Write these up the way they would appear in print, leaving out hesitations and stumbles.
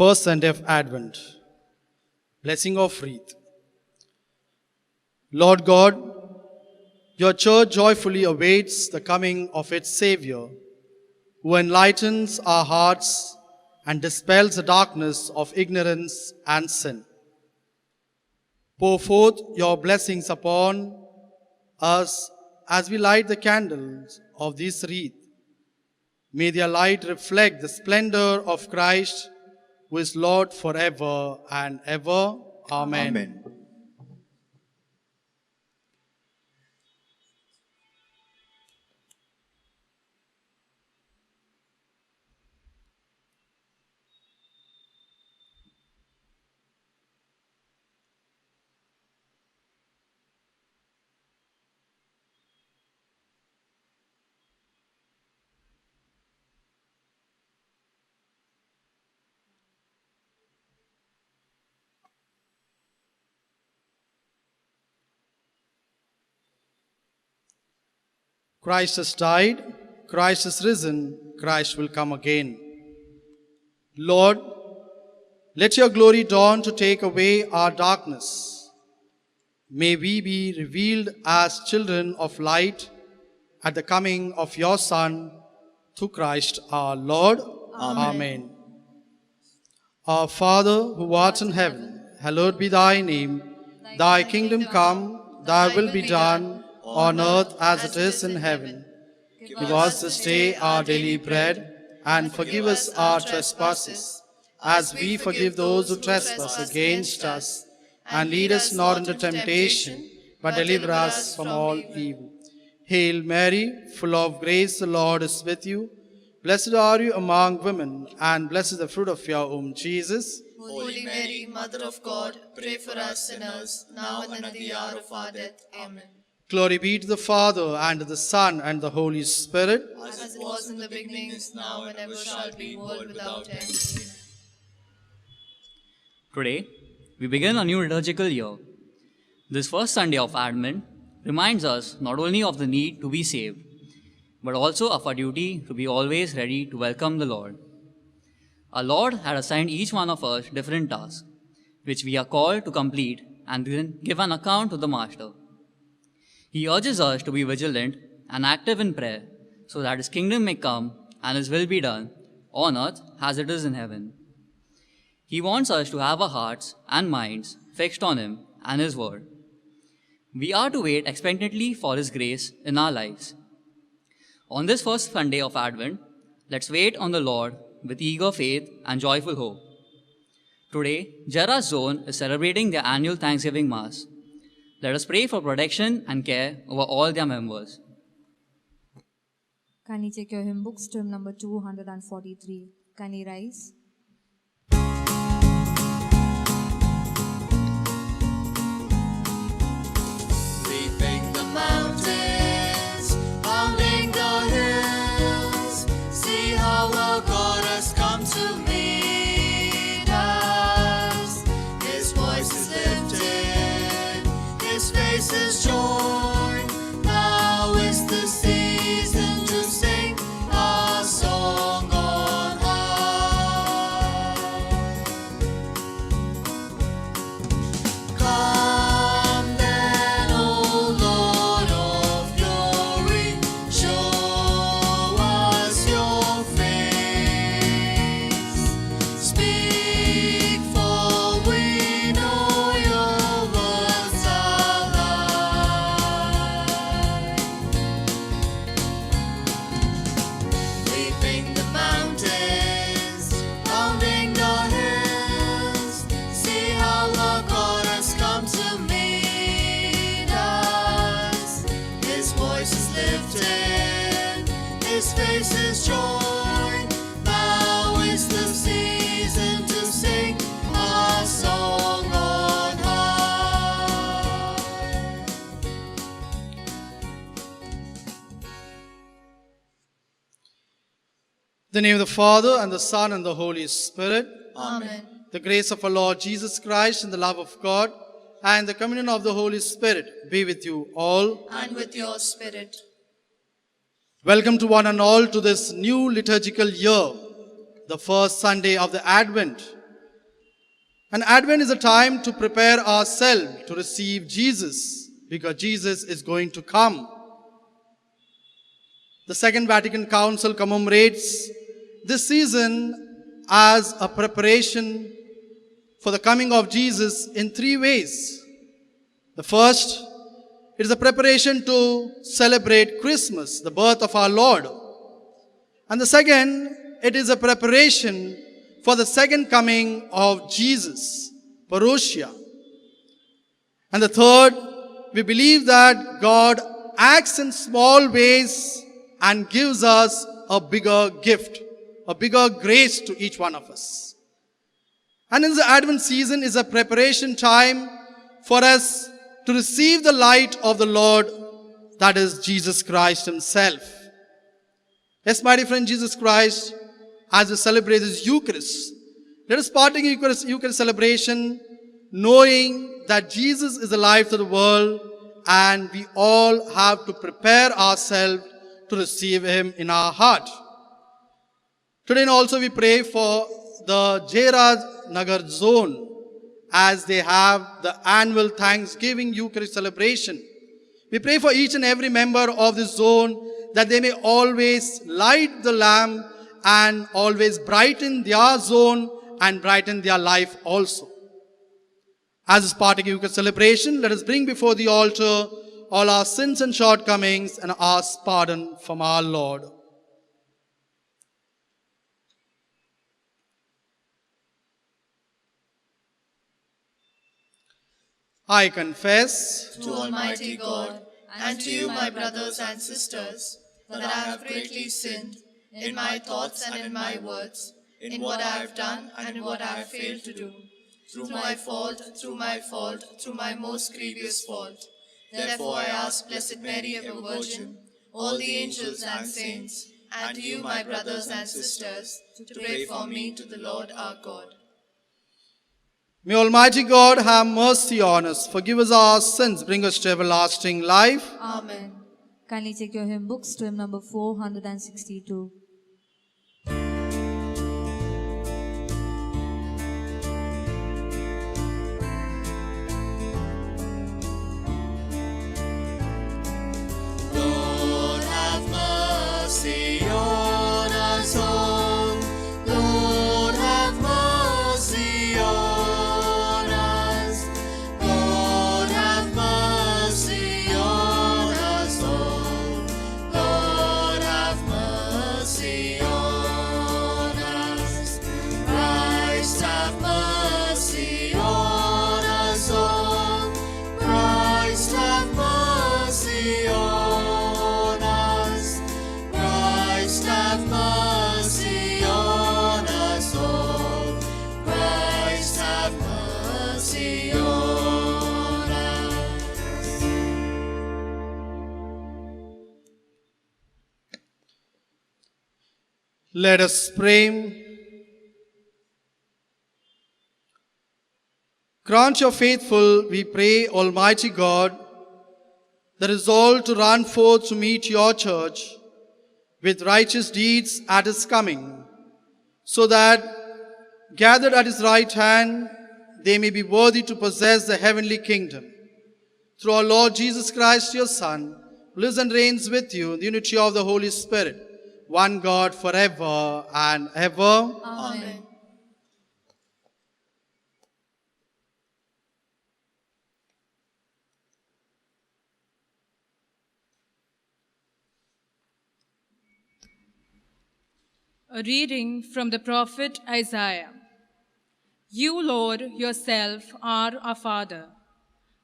first Sunday of Advent. Blessing of wreath. Lord God, your church joyfully awaits the coming of its Savior, who enlightens our hearts and dispels the darkness of ignorance and sin. Pour forth your blessings upon us as we light the candles of this wreath. May their light reflect the splendor of Christ, who is Lord forever and ever. Amen. Amen. Christ has died, Christ is risen, Christ will come again. Lord, let your glory dawn to take away our darkness. May we be revealed as children of light at the coming of your Son, through Christ our Lord. Amen. Our Father, who art in heaven, hallowed be thy name. Thy kingdom come, thy will be done, on earth as it is in heaven. Give us this day our daily bread, and forgive us our trespasses, as we forgive those who trespass against us. And lead us not into temptation, but deliver us from all evil. Hail Mary, full of grace, the Lord is with you. Blessed are you among women, and blessed is the fruit of your womb, Jesus. Holy Mary, Mother of God, pray for us sinners, now and at the hour of our death. Amen. Glory be to the Father, and to the Son, and the Holy Spirit. As it was in the beginning, is now, and ever shall be, world without end. Today, we begin a new liturgical year. This first Sunday of Advent reminds us not only of the need to be saved, but also of our duty to be always ready to welcome the Lord. Our Lord had assigned each one of us different tasks, which we are called to complete and then give an account to the Master. He urges us to be vigilant and active in prayer, so that His kingdom may come and His will be done, on earth as it is in heaven. He wants us to have our hearts and minds fixed on Him and His word. We are to wait expectantly for His grace in our lives. On this first Sunday of Advent, let's wait on the Lord with eager faith and joyful hope. Today, Jera's Zone is celebrating their annual Thanksgiving Mass. Let us pray for protection and care over all their members. Kindly take your hymn books to hymn number 243. Kindly rise. Leaping the mountains, bounding the hills, see how our God has come to meet us. His voice is lifted, His face is joy. Now is the season to sing our song on high. Come then, O Lord of glory, show us your face. Speak, for we know your words are life. Leaping the mountains, bounding the hills, see how our God has come to meet us. His voice is lifted, His face is joy. Now is the season to sing our song on high. In the name of the Father, and the Son, and the Holy Spirit. Amen. The grace of our Lord Jesus Christ, and the love of God, and the communion of the Holy Spirit be with you all. And with your spirit. Welcome to one and all to this new liturgical year, the first Sunday of the Advent. And Advent is a time to prepare ourselves to receive Jesus, because Jesus is going to come. The Second Vatican Council commemorates this season as a preparation for the coming of Jesus in three ways. The first, it is a preparation to celebrate Christmas, the birth of our Lord. And the second, it is a preparation for the second coming of Jesus, Parousia. And the third, we believe that God acts in small ways and gives us a bigger gift, a bigger grace to each one of us. And in the Advent season is a preparation time for us to receive the light of the Lord, that is Jesus Christ himself. Yes, my dear friend, Jesus Christ, as we celebrate this Eucharist, let us partake in Eucharist celebration knowing that Jesus is the life of the world, and we all have to prepare ourselves to receive him in our heart. Today also we pray for the Jairaj Nagar zone as they have the annual Thanksgiving Eucharist celebration. We pray for each and every member of this zone that they may always light the lamp and always brighten their zone and brighten their life also. As is part of Eucharist celebration, let us bring before the altar all our sins and shortcomings and ask pardon from our Lord. I confess to Almighty God and to you, my brothers and sisters, that I have greatly sinned in my thoughts and in my words, in what I have done and in what I have failed to do, through my most grievous fault. Therefore I ask Blessed Mary, ever Virgin, all the angels and saints, and you, my brothers and sisters, to pray for me to the Lord our God. May Almighty God have mercy on us, forgive us our sins, bring us to everlasting life. Amen. Kindly check your hymn books to hymn number 462. Lord, have mercy on us all. Lord, have mercy on us. Lord, have mercy on us all. Lord, have mercy on us. Christ, have mercy on us all. Christ, have mercy on us. Christ, have mercy on us all. Christ, have mercy on us. Let us pray. Grant your faithful, we pray, Almighty God, the resolve to run forth to meet your church with righteous deeds at his coming, so that, gathered at his right hand, they may be worthy to possess the heavenly kingdom. Through our Lord Jesus Christ, your Son, who lives and reigns with you in the unity of the Holy Spirit, one God forever and ever. Amen. A reading from the prophet Isaiah. You, Lord, yourself are our Father.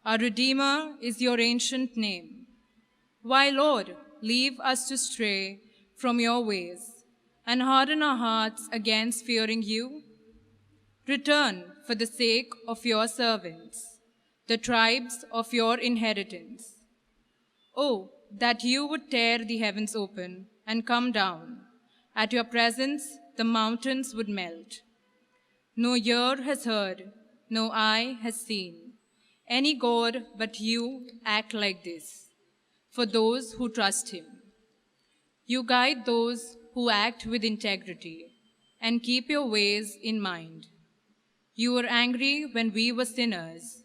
Our Redeemer is your ancient name. Why, Lord, leave us to stray from your ways and harden our hearts against fearing you? Return for the sake of your servants, the tribes of your inheritance. Oh, that you would tear the heavens open and come down. At your presence, the mountains would melt. No ear has heard, no eye has seen any God but you act like this for those who trust him. You guide those who act with integrity and keep your ways in mind. You were angry when we were sinners.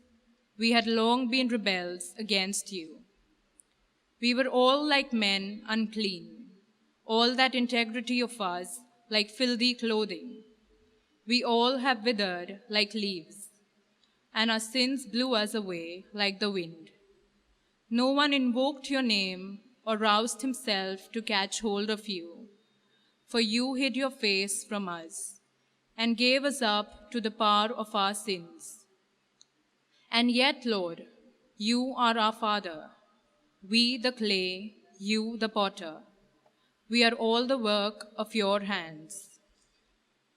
We had long been rebels against you. We were all like men unclean, all that integrity of us like filthy clothing. We all have withered like leaves, and our sins blew us away like the wind. No one invoked your name or roused himself to catch hold of you, for you hid your face from us and gave us up to the power of our sins. And yet, Lord, you are our Father. We the clay, you the potter. We are all the work of your hands.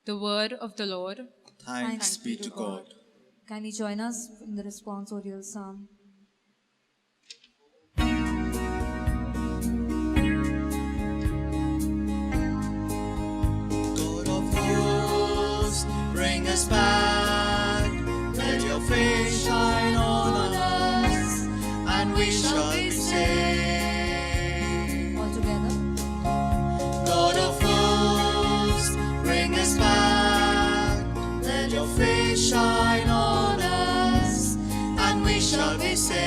The word of the Lord. Thanks be to God. Can you join us in the responsorial psalm? God of hosts, bring us back. Let your face shine on us, and we shall be saved. All together. God of hosts, bring us back. Let your face shine on us, and we shall be saved.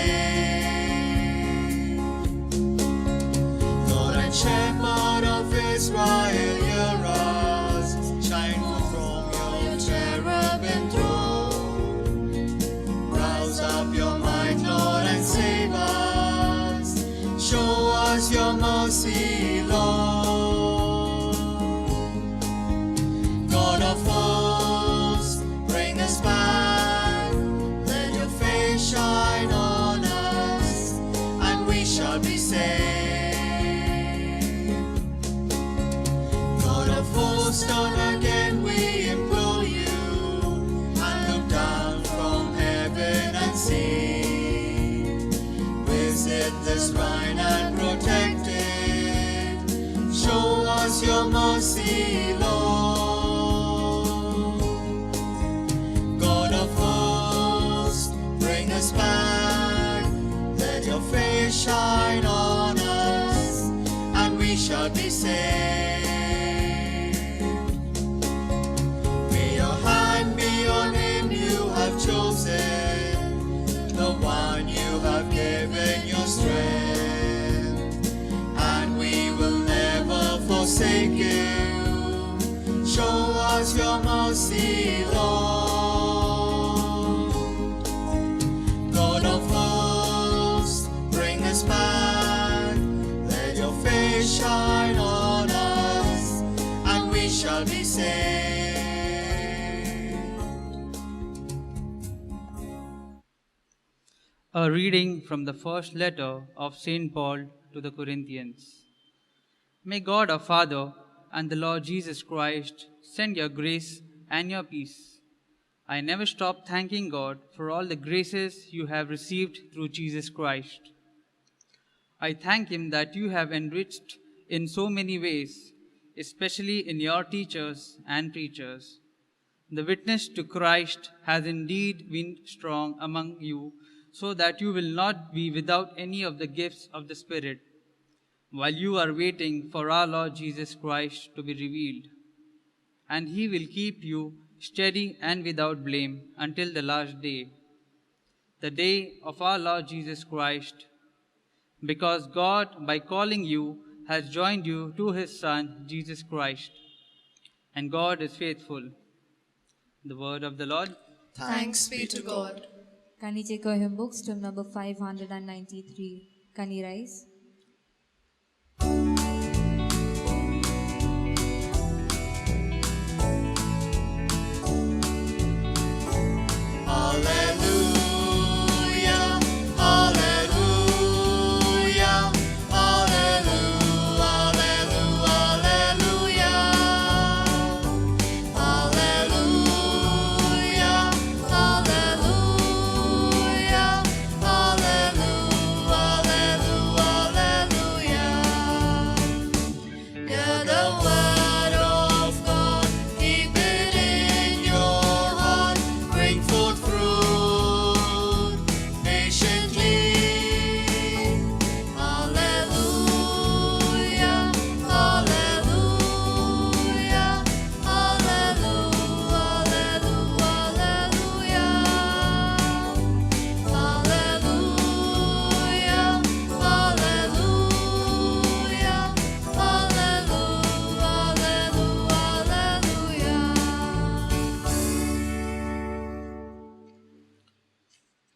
Lord and Shepherd of Israel, hear us. Shine forth from your cherubim throne. Rouse up your might, Lord, and save us. Show us your mercy, Lord. God of hosts, bring us back. Let your face shine on us, and we shall be saved. God of hosts, turn again, we implore you, and look down from heaven and see. Visit this shrine and protect it. Show us your mercy, Lord. God of hosts, bring us back. Let your face shine on us, and we shall be saved. May your hand be on him you have chosen, the one you have given your strength, and we will never forsake you. Show us your mercy, Lord. God of hosts, bring us back. Let your face shine on us, and we shall be saved. A reading from the first letter of St. Paul to the Corinthians. May God our Father and the Lord Jesus Christ send your grace and your peace. I never stop thanking God for all the graces you have received through Jesus Christ. I thank Him that you have enriched in so many ways, especially in your teachers and preachers. The witness to Christ has indeed been strong among you, so that you will not be without any of the gifts of the Spirit, while you are waiting for our Lord Jesus Christ to be revealed. And He will keep you steady and without blame until the last day, the day of our Lord Jesus Christ, because God, by calling you, has joined you to His Son, Jesus Christ. And God is faithful. The word of the Lord. Thanks be to God. Can you take our hymn books to number 593? Can you rise? Hallelujah, hallelujah, hallelujah, hallelujah, hallelujah, hallelujah, hallelujah, hallelujah,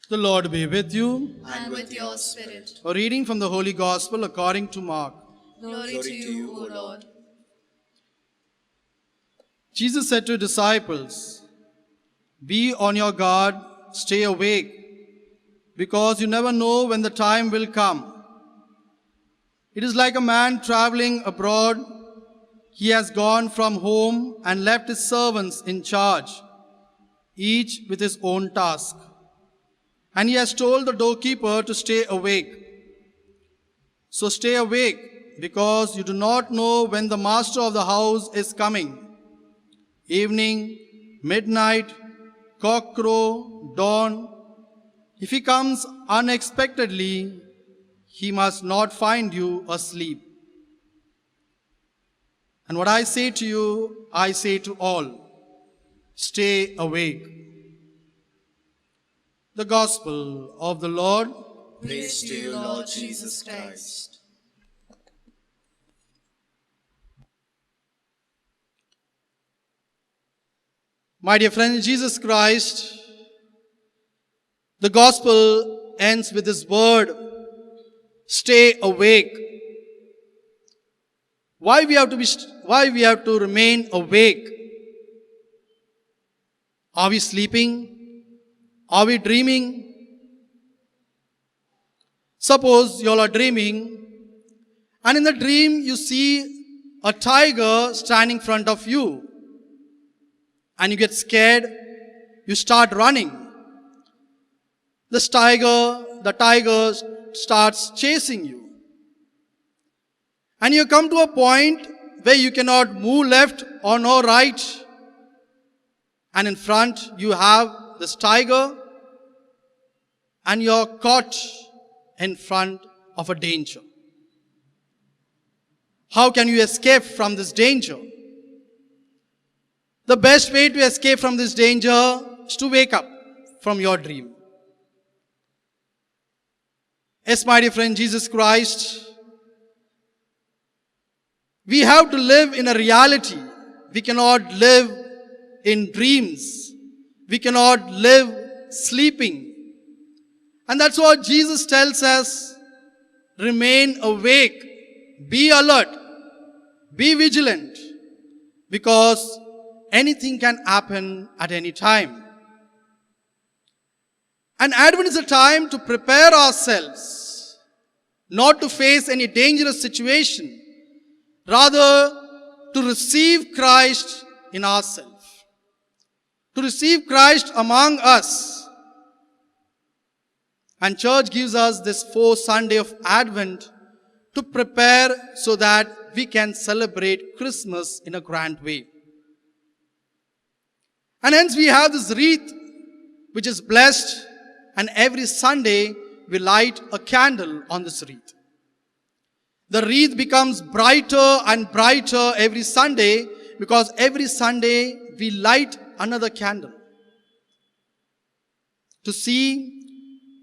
The Lord be with you. and with your spirit. A reading from the Holy Gospel according to Mark. Glory to you, O Lord. Jesus said to his disciples, "Be on your guard, stay awake, because you never know when the time will come. It is like a man traveling abroad. He has gone from home and left his servants in charge, each with his own task. And he has told the doorkeeper to stay awake. So stay awake, because you do not know when the master of the house is coming. Evening, midnight, cockcrow, dawn. If he comes unexpectedly, he must not find you asleep. And what I say to you, I say to all, stay awake." The Gospel of the Lord. Praise to you, Lord Jesus Christ. My dear friends, Jesus Christ, the Gospel ends with this word, stay awake. Why we have to remain awake? Are we sleeping? Are we dreaming? Suppose you all are dreaming, and in the dream you see a tiger standing in front of you, and you get scared, you start running. The tiger starts chasing you. And you come to a point where you cannot move left or no right. And in front you have this tiger, and you're caught in front of a danger. How can you escape from this danger? The best way to escape from this danger is to wake up from your dream. Yes, my dear friend, Jesus Christ, we have to live in a reality. We cannot live in dreams. We cannot live sleeping. And that's what Jesus tells us. Remain awake. Be alert. Be vigilant. Because anything can happen at any time. And Advent is a time to prepare ourselves, not to face any dangerous situation, rather to receive Christ in ourselves, to receive Christ among us. And church gives us this fourth Sunday of Advent to prepare so that we can celebrate Christmas in a grand way. And hence we have this wreath which is blessed, and every Sunday we light a candle on this wreath. The wreath becomes brighter and brighter every Sunday, because every Sunday we light another candle to see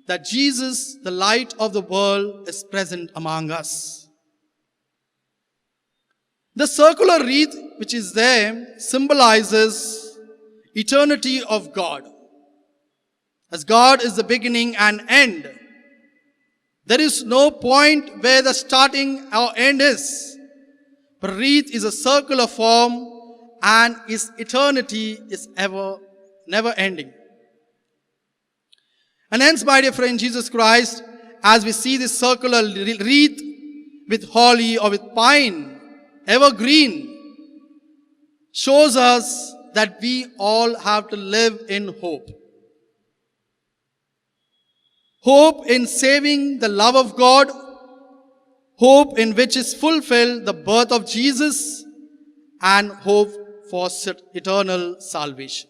that Jesus, the light of the world, is present among us. The circular wreath which is there symbolizes eternity of God. As God is the beginning and end, there is no point where the starting or end is. But wreath is a circular form, and its eternity is never ending. And hence, my dear friend, Jesus Christ, as we see this circular wreath with holly or with pine, evergreen, shows us that we all have to live in hope. Hope in saving the love of God, hope in which is fulfilled the birth of Jesus, and hope for eternal salvation.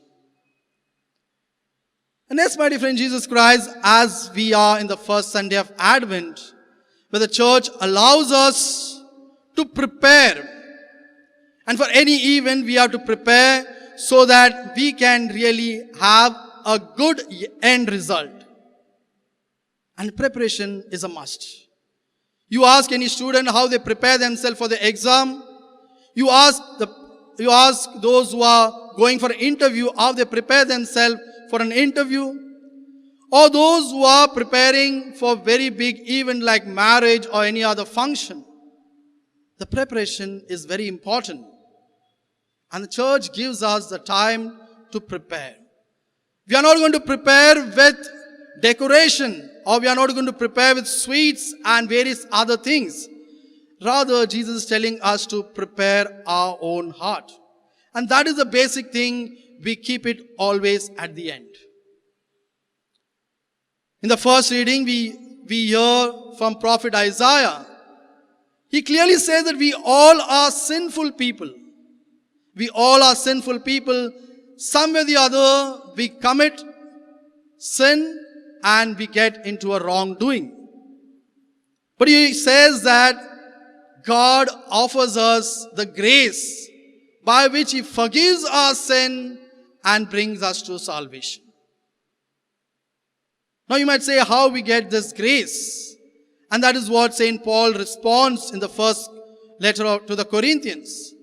And yes, my dear friend, Jesus Christ, as we are in the first Sunday of Advent, where the church allows us to prepare. And for any event, we have to prepare so that we can really have a good end result. And preparation is a must. You ask any student how they prepare themselves for the exam. You ask those who are going for an interview how they prepare themselves for an interview. or those who are preparing for very big event like marriage or any other function. The preparation is very important. And the church gives us the time to prepare. We are not going to prepare with decoration, or we are not going to prepare with sweets and various other things. Rather, Jesus is telling us to prepare our own heart. And that is the basic thing. We keep it always at the end. In the first reading, we hear from prophet Isaiah. He clearly says that we all are sinful people. We all are sinful people. Somewhere or the other, we commit sin and we get into a wrongdoing. But he says that God offers us the grace by which he forgives our sin and brings us to salvation. Now you might say, how we get this grace? And that is what St. Paul responds in the first letter to the Corinthians.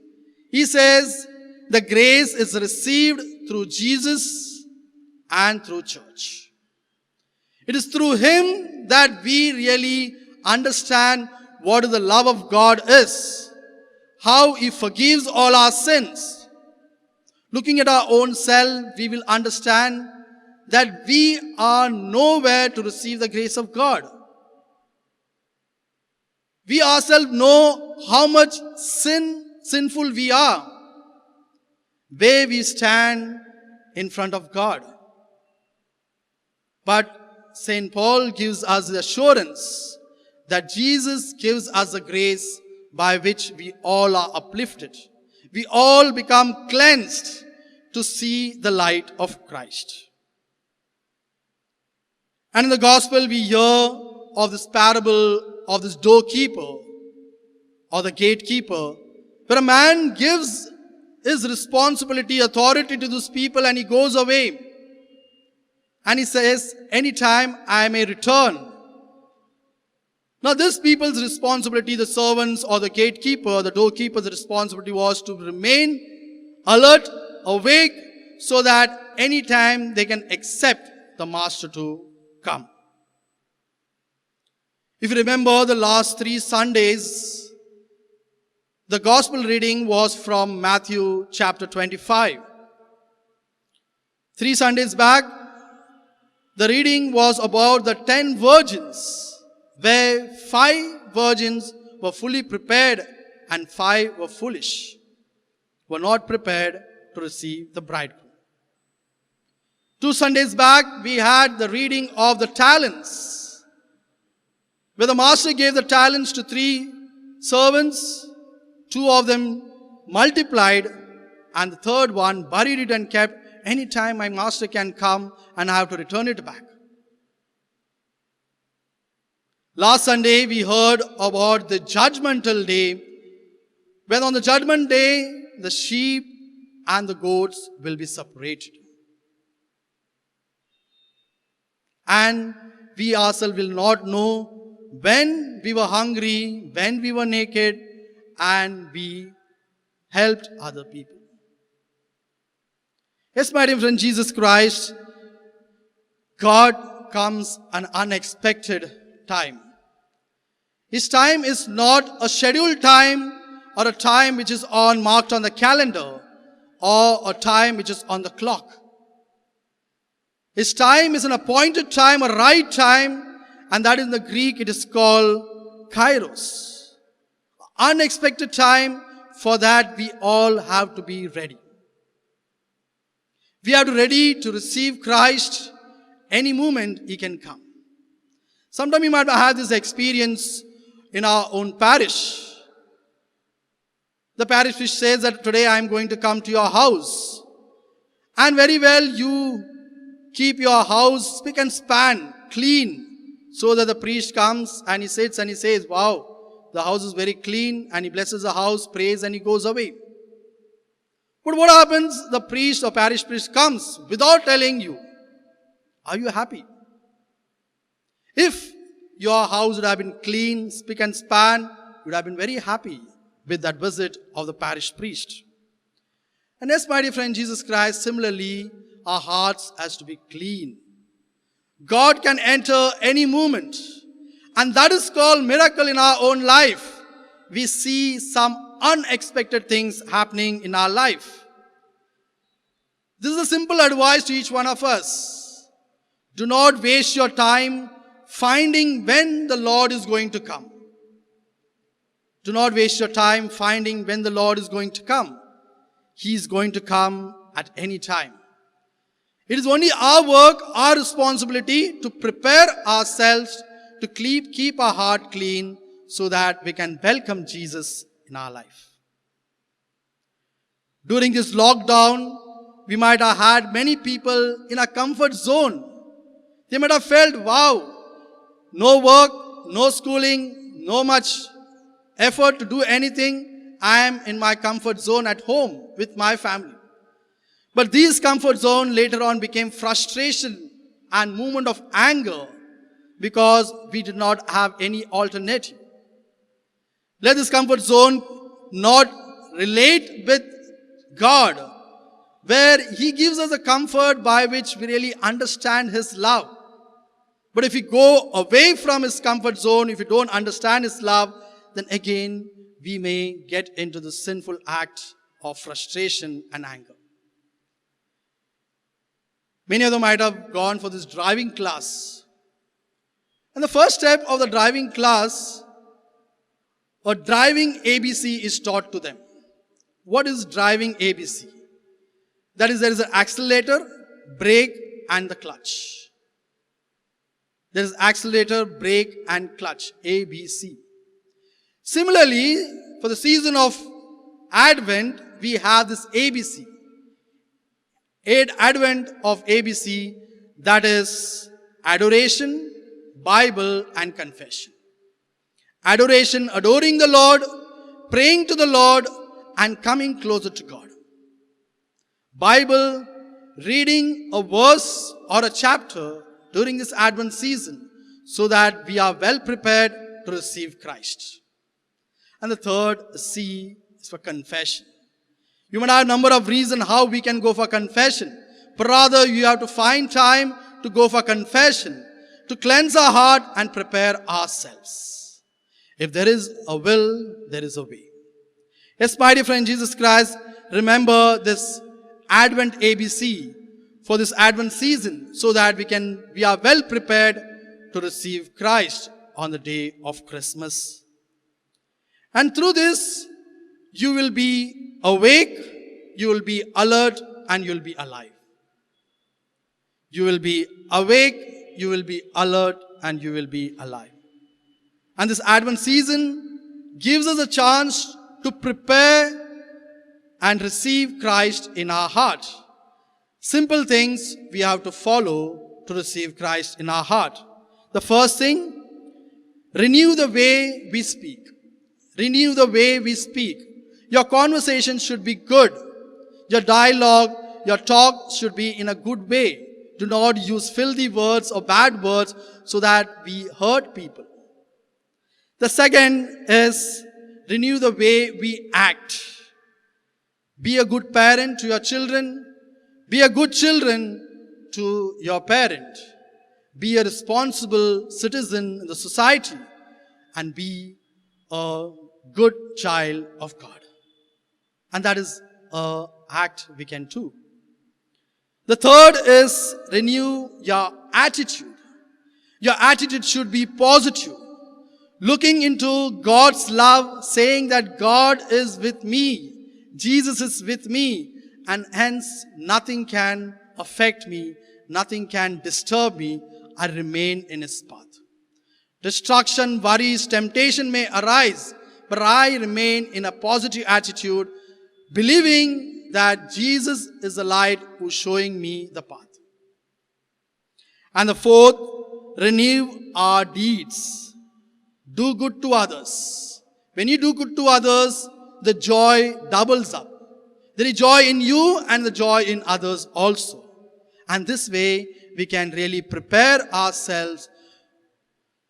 He says, the grace is received through Jesus and through church. It is through him that we really understand what the love of God is, how he forgives all our sins. Looking at our own self, we will understand that we are nowhere to receive the grace of God. We ourselves know how much sinful we are, where we stand in front of God. But St. Paul gives us the assurance that Jesus gives us the grace by which we all are uplifted. We all become cleansed to see the light of Christ. And in the gospel we hear of this parable of this doorkeeper or the gatekeeper, where a man gives his responsibility, authority to those people and he goes away. And he says, anytime I may return. Now this people's responsibility, the servants or the gatekeeper, the doorkeeper's responsibility was to remain alert, awake, so that anytime they can accept the master to come. If you remember the last 3 Sundays, the gospel reading was from Matthew chapter 25. 3 Sundays back, the reading was about the 10 virgins, where 5 virgins were fully prepared and 5 were foolish, were not prepared to receive the bridegroom. 2 Sundays back, we had the reading of the talents, where the master gave the talents to 3 servants. 2 of them multiplied, and the third one buried it and kept. Anytime my master can come and I have to return it back. Last Sunday we heard about the judgmental day, when on the judgment day the sheep and the goats will be separated. And we ourselves will not know when we were hungry, when we were naked, and we helped other people. Yes, my dear friend, Jesus Christ, God comes an unexpected time. His time is not a scheduled time or a time which is marked on the calendar or a time which is on the clock. His time is an appointed time, a right time, and that in the Greek it is called kairos. Unexpected time. For that we all have to be ready. We are ready to receive Christ. Any moment he can come. Sometimes you might have this experience in our own parish. The parish priest says that today I am going to come to your house. And very well you keep your house spick and span, clean, so that the priest comes and he sits and he says, wow, the house is very clean, and he blesses the house, prays, and he goes away. But what happens? The priest or parish priest comes without telling you, are you happy? If your house would have been clean, spick and span, you would have been very happy with that visit of the parish priest. And yes, my dear friend, Jesus Christ, similarly, our hearts has to be clean. God can enter any moment. And that is called miracle in our own life. We see some unexpected things happening in our life. This is a simple advice to each one of us. Do not waste your time finding when the Lord is going to come. Do not waste your time finding when the Lord is going to come. He is going to come at any time. It is only our work, our responsibility to prepare ourselves to keep our heart clean so that we can welcome Jesus in our life. During this lockdown, we might have had many people in a comfort zone. They might have felt, wow, no work, no schooling, no much effort to do anything. I am in my comfort zone at home with my family. But these comfort zone later on became frustration and movement of anger because we did not have any alternative. Let this comfort zone not relate with God, where He gives us a comfort by which we really understand His love. But if we go away from His comfort zone, if we don't understand His love, then again we may get into the sinful act of frustration and anger. Many of them might have gone for this driving class. And the first step of the driving class, or driving ABC, is taught to them. What is driving ABC? That is, there is an accelerator, brake, and the clutch. There is accelerator, brake, and clutch, ABC. Similarly, for the season of Advent, we have this ABC. Advent of ABC, that is adoration, Bible, and confession. Adoration, adoring the Lord, praying to the Lord, and coming closer to God. Bible, reading a verse or a chapter during this Advent season so that we are well prepared to receive Christ. And the third, C, is for confession. You might have a number of reasons how we can go for confession, but rather you have to find time to go for confession, to cleanse our heart and prepare ourselves. If there is a will, there is a way. Yes, my dear friend, Jesus Christ, remember this Advent ABC for this Advent season so that we are well prepared to receive Christ on the day of Christmas. And through this, you will be awake, you will be alert, and you will be alive. You will be awake, you will be alert, and you will be alive. And this Advent season gives us a chance to prepare and receive Christ in our heart. Simple things we have to follow to receive Christ in our heart. The first thing, renew the way we speak. Renew the way we speak. Your conversation should be good. Your dialogue, your talk should be in a good way. Do not use filthy words or bad words so that we hurt people. The second is renew the way we act. Be a good parent to your children. Be a good children to your parent. Be a responsible citizen in the society and be a good child of God. And that is an act we can do. The third is renew your attitude. Your attitude should be positive. Looking into God's love, saying that God is with me, Jesus is with me, and hence nothing can affect me, nothing can disturb me. I remain in His path. Destruction, worries, temptation may arise, but I remain in a positive attitude, believing that Jesus is the light who's showing me the path. And the fourth, renew our deeds. Do good to others. When you do good to others, the joy doubles up. There is joy in you and the joy in others also. And this way, we can really prepare ourselves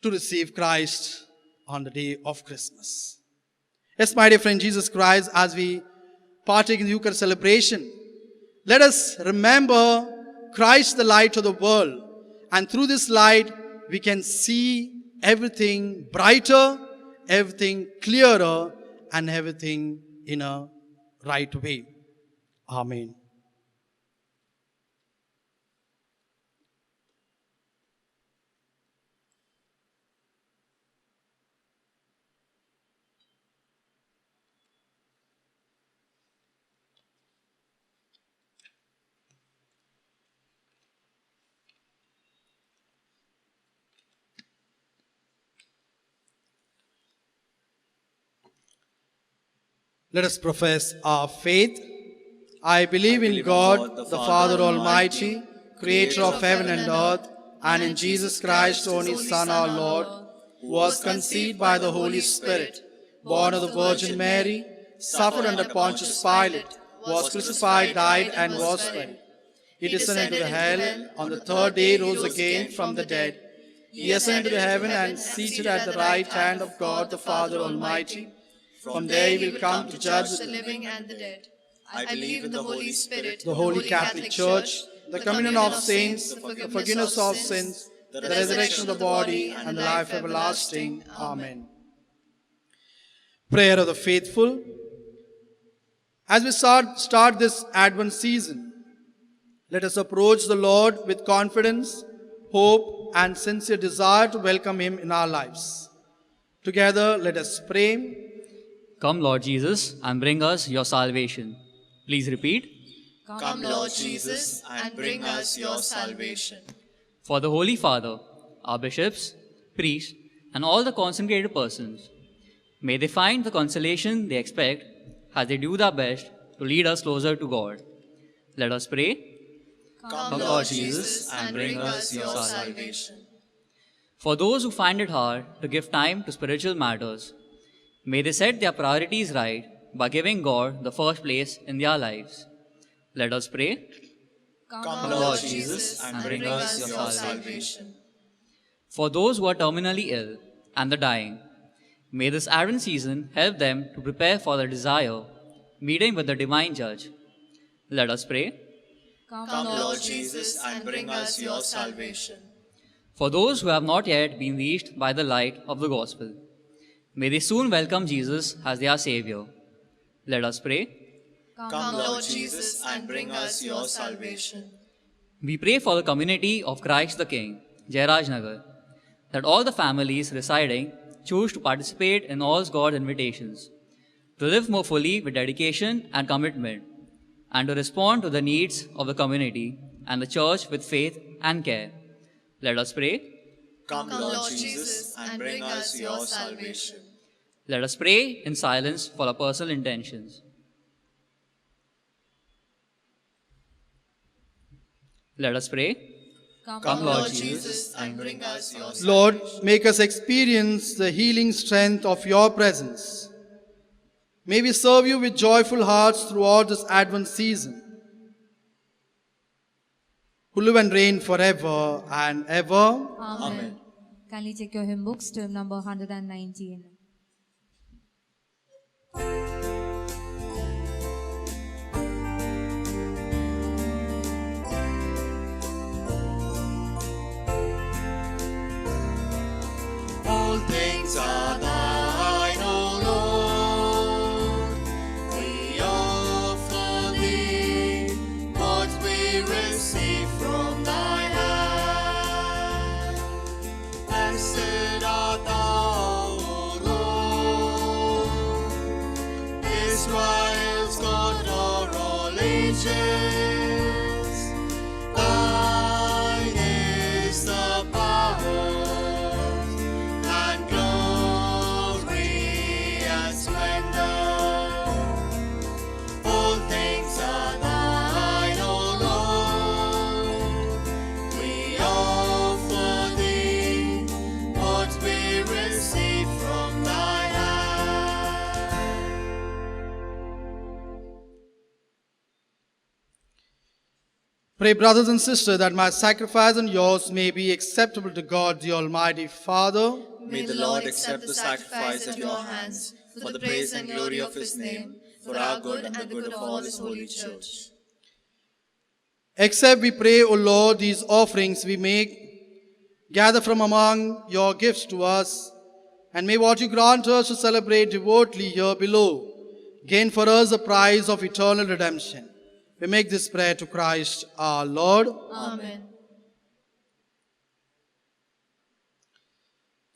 to receive Christ on the day of Christmas. Yes, my dear friend, Jesus Christ, as we partake in the Eucharist celebration, let us remember Christ, the light of the world, And through this light, we can see everything brighter, everything clearer, and everything in a right way. Amen. Let us profess our faith. I believe in God, the Father Almighty, creator of heaven and earth, and in Jesus Christ, only Son, our Lord, who was conceived by the Holy Spirit, born of the Virgin Mary, suffered under Pontius Pilate, was crucified, died, and was buried. He descended into hell. On the third day rose again from the dead. He ascended to heaven and seated at the right hand of God the Father Almighty. From there he will come to judge the living and the dead. I believe in the Holy Spirit, the Holy Catholic Church, the communion of saints, the forgiveness of sins, the resurrection of the body, and the life everlasting. Amen. Prayer of the faithful. As we start this Advent season, let us approach the Lord with confidence, hope, and sincere desire to welcome Him in our lives. Together, let us pray. Come, Lord Jesus, and bring us your salvation. Please repeat. Come, Lord Jesus, and bring us your salvation. For the Holy Father, our bishops, priests, and all the consecrated persons, may they find the consolation they expect as they do their best to lead us closer to God. Let us pray. Come, Lord Jesus, and bring us your salvation. For those who find it hard to give time to spiritual matters, may they set their priorities right by giving God the first place in their lives. Let us pray. Come, Lord Jesus, and bring us your salvation. For those who are terminally ill and the dying, may this Advent season help them to prepare for the desire, meeting with the Divine Judge. Let us pray. Come, Lord Jesus, and bring us your salvation. For those who have not yet been reached by the light of the Gospel, may they soon welcome Jesus as their Savior. Let us pray. Come, Lord Jesus, and bring us your salvation. We pray for the community of Christ the King, Jairaj Nagar, that all the families residing choose to participate in all God's invitations, to live more fully with dedication and commitment, and to respond to the needs of the community and the church with faith and care. Let us pray. Come, Lord Jesus, and bring us your salvation. Let us pray in silence for our personal intentions. Let us pray. Come, Lord Jesus, and bring us your salvation. Lord, make us experience the healing strength of your presence. May we serve you with joyful hearts throughout this Advent season, who live and reign forever and ever. Amen. Kindly check your hymn books to hymn number 119. All things are thine, O Lord. We offer thee what we receive from thy hand. Blessed art thou, O Lord, Israel's God for all ages. Thine is the power and glory and splendor. All things are thine, O Lord. We offer thee what we receive from thy hand. Pray, brothers and sisters, that my sacrifice and yours may be acceptable to God, the Almighty Father. May the Lord accept the sacrifice at your hands for the praise and glory of his name, for our good and the good of all his holy church. Accept, we pray, O Lord, these offerings we make Gather from among your gifts to us, and may what you grant us to celebrate devotedly here below gain for us the prize of eternal redemption. We make this prayer to Christ our Lord. Amen.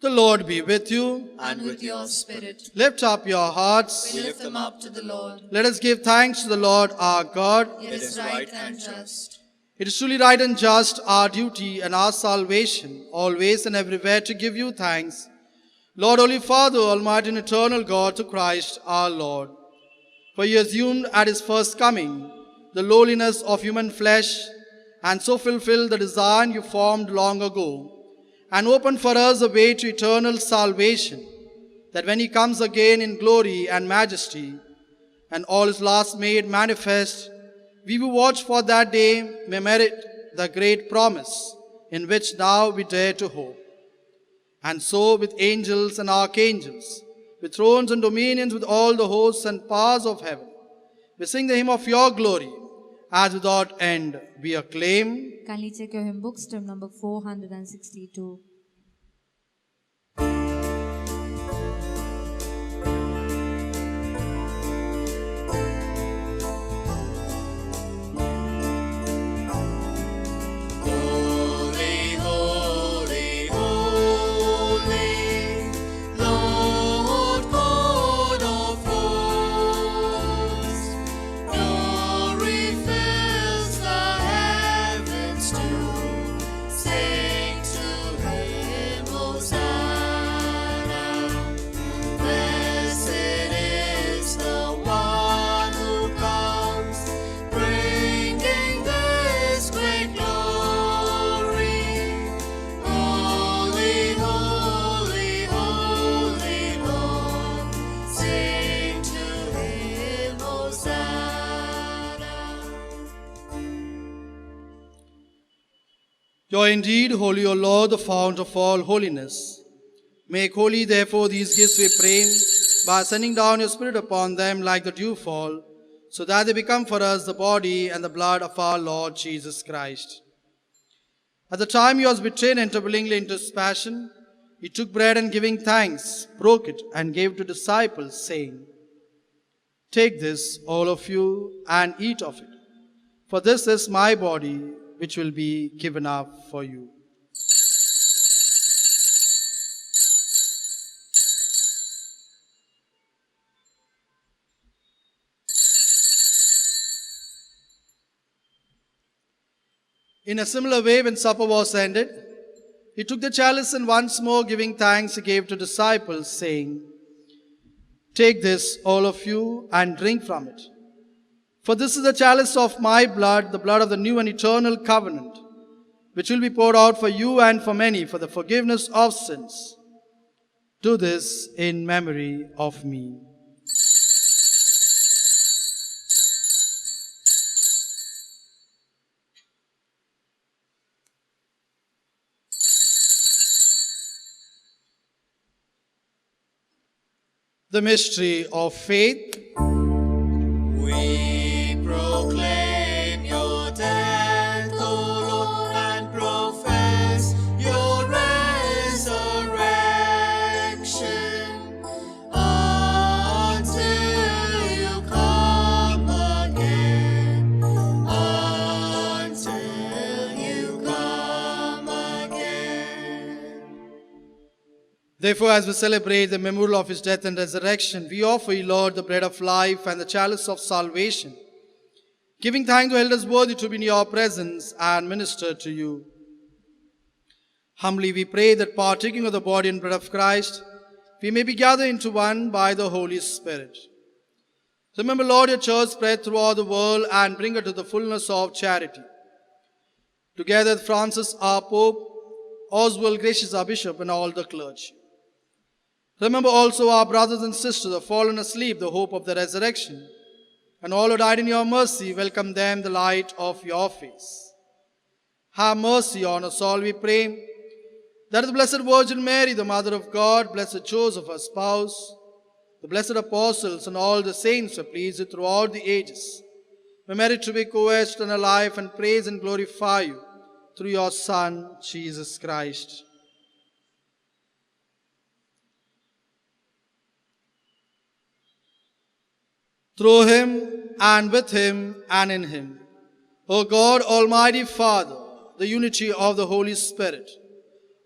The Lord be with you. And with your spirit, Lift up your hearts. we lift them up to the Lord. Let us give thanks to the Lord our God. It is right and just. It is truly right and just, our duty and our salvation, always and everywhere to give you thanks, Lord, Holy Father, Almighty and eternal God, to Christ our Lord. For he assumed at his first coming the lowliness of human flesh, and so fulfilled the design you formed long ago, and opened for us a way to eternal salvation, that when he comes again in glory and majesty, and all is last made manifest, we who watch for that day may merit the great promise in which now we dare to hope. And so with angels and archangels, with thrones and dominions, with all the hosts and powers of heaven, we sing the hymn of your glory, as without end we acclaim. Kindly check your hymn books, term number 462. Holy, holy, holy, Lord God of hosts, glory fills the heavens to sing to him Hosanna. Blessed is the one who comes, bringing this great glory. Holy, holy, holy Lord, sing to him Hosanna. You are indeed holy, O Lord, the fount of all holiness. Make holy, therefore, these gifts, we pray, by sending down your Spirit upon them like the dewfall, so that they become for us the body and the blood of our Lord Jesus Christ. At the time he was betrayed and entered willingly into his passion, he took bread and giving thanks, broke it and gave to disciples, saying, Take this, all of you, and eat of it, for this is my body, which will be given up for you. In a similar way, when supper was ended, he took the chalice and once more giving thanks, he gave to disciples, saying, Take this, all of you, and drink from it. For this is the chalice of my blood, the blood of the new and eternal covenant, which will be poured out for you and for many for the forgiveness of sins. Do this in memory of me. The mystery of faith. We proclaim your death, O Lord, and profess your resurrection until you come again. Until you come again. Therefore, as we celebrate the memorial of his death and resurrection, we offer you, Lord, the bread of life and the chalice of salvation, giving thanks to elders worthy to be in your presence and minister to you. Humbly we pray that partaking of the body and blood of Christ, we may be gathered into one by the Holy Spirit. Remember, Lord, your church spread throughout the world and bring her to the fullness of charity. Together with Francis our Pope, Oswald Gracious our Bishop, and all the clergy. Remember also our brothers and sisters who have fallen asleep, the hope of the resurrection, and all who died in your mercy, welcome them the light of your face. Have mercy on us all, we pray, that the Blessed Virgin Mary, the Mother of God, Blessed Joseph, her spouse, the blessed apostles, and all the saints who please you throughout the ages, may merit to be co-heirs in a life and praise and glorify you through your Son, Jesus Christ. Through him, and with him, and in him, O God, Almighty Father, the unity of the Holy Spirit,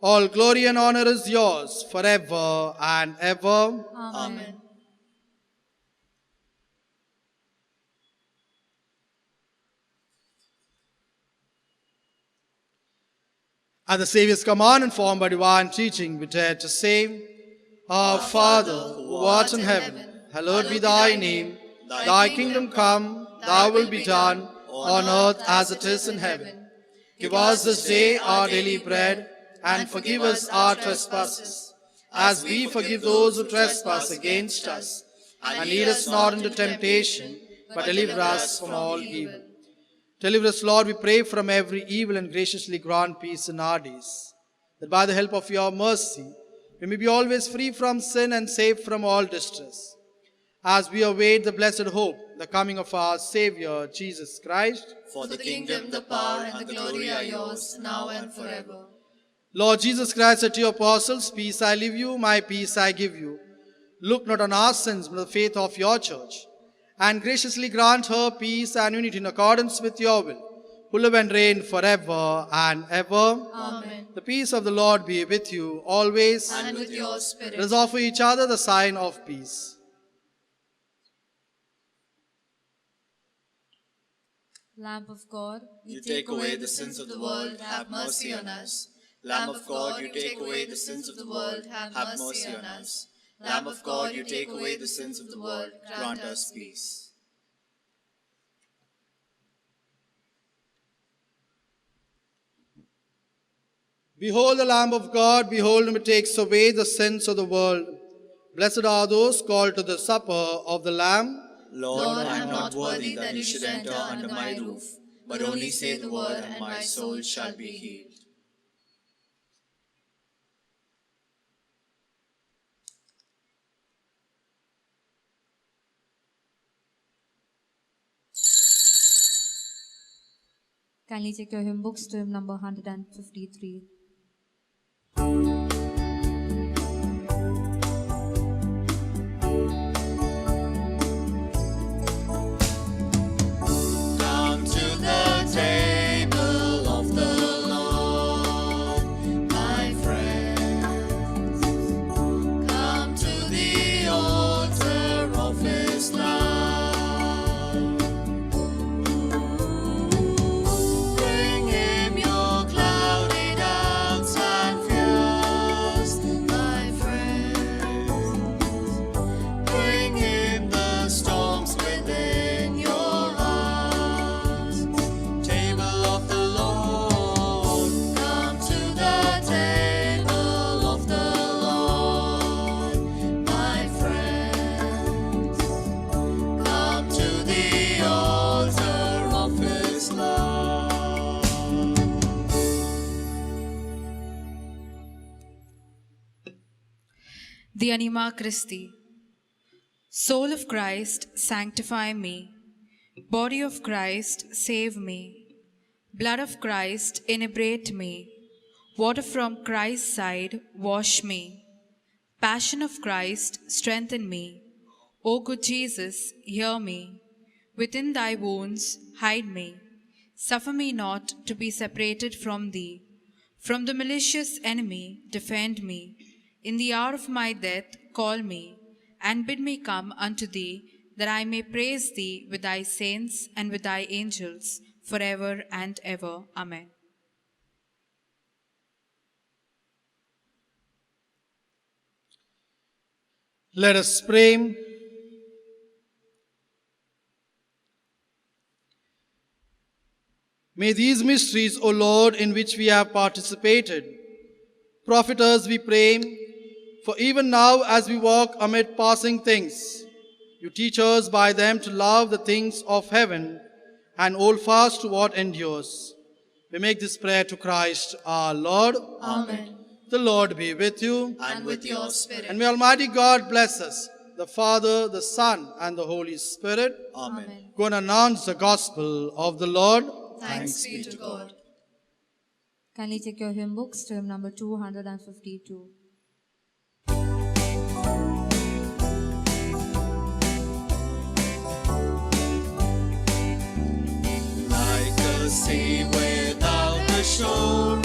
all glory and honor is yours forever and ever. Amen. At the Saviour's command, informed by divine teaching, we dare to say, Our Father, who art in heaven, hallowed be thy name. Thy kingdom come, thy will be done, on earth as it is in heaven. Give us this day our daily bread, and forgive us our trespasses, as we forgive those who trespass against us. And lead us not into temptation, but deliver us from all evil. Deliver us, Lord, we pray, from every evil, and graciously grant peace in our days, that by the help of your mercy we may be always free from sin and safe from all distress, as we await the blessed hope, the coming of our Saviour, Jesus Christ. For the kingdom, the power, and the glory are yours, now and forever. Lord Jesus Christ said to your apostles, Peace I leave you, my peace I give you. Look not on our sins, but the faith of your church, and graciously grant her peace and unity in accordance with your will, who live and reign forever and ever. Amen. The peace of the Lord be with you always. And with your spirit. Let us offer each other the sign of peace. Lamb of God, You take away the sins of the world, have mercy on us. Lamb of God, you take away the sins of the world, have mercy on us. Lamb of God, you take away the sins of the world, grant us peace. Behold the Lamb of God, behold him who takes away the sins of the world. Blessed are those called to the supper of the Lamb. Lord, I am not worthy that you should enter under my roof, but only say the word, and my soul shall be healed. kindly check your hymn books to hymn number 153. Come to the table of the Lord, my friends. Come to the altar of His love. Bring Him your cloudy doubts and fears, my friends. Bring Him the storms within your hearts. Table of the Lord, come to the table of the Lord, my friends. Come to the altar of His love. The Anima Christi. Soul of Christ, sanctify me. Body of Christ, save me. Blood of Christ, inebriate me. Water from Christ's side, wash me. Passion of Christ, strengthen me. O good Jesus, hear me. Within thy wounds, hide me. Suffer me not to be separated from thee. From the malicious enemy, defend me. In the hour of my death, call me, and bid me come unto thee, that I may praise thee with thy saints and with thy angels, forever and ever. Amen. Let us pray. May these mysteries, O Lord, in which we have participated, profit us, we pray, for even now as we walk amid passing things, you teach us by them to love the things of heaven and hold fast to what endures. We make this prayer to Christ our Lord. Amen. The Lord be with you. And with your spirit. And may Almighty God bless us, the Father, the Son, and the Holy Spirit. Amen. Go and announce the gospel of the Lord. Thanks be to God. Kindly check your hymn books to hymn number 252. Like the sea without the shore,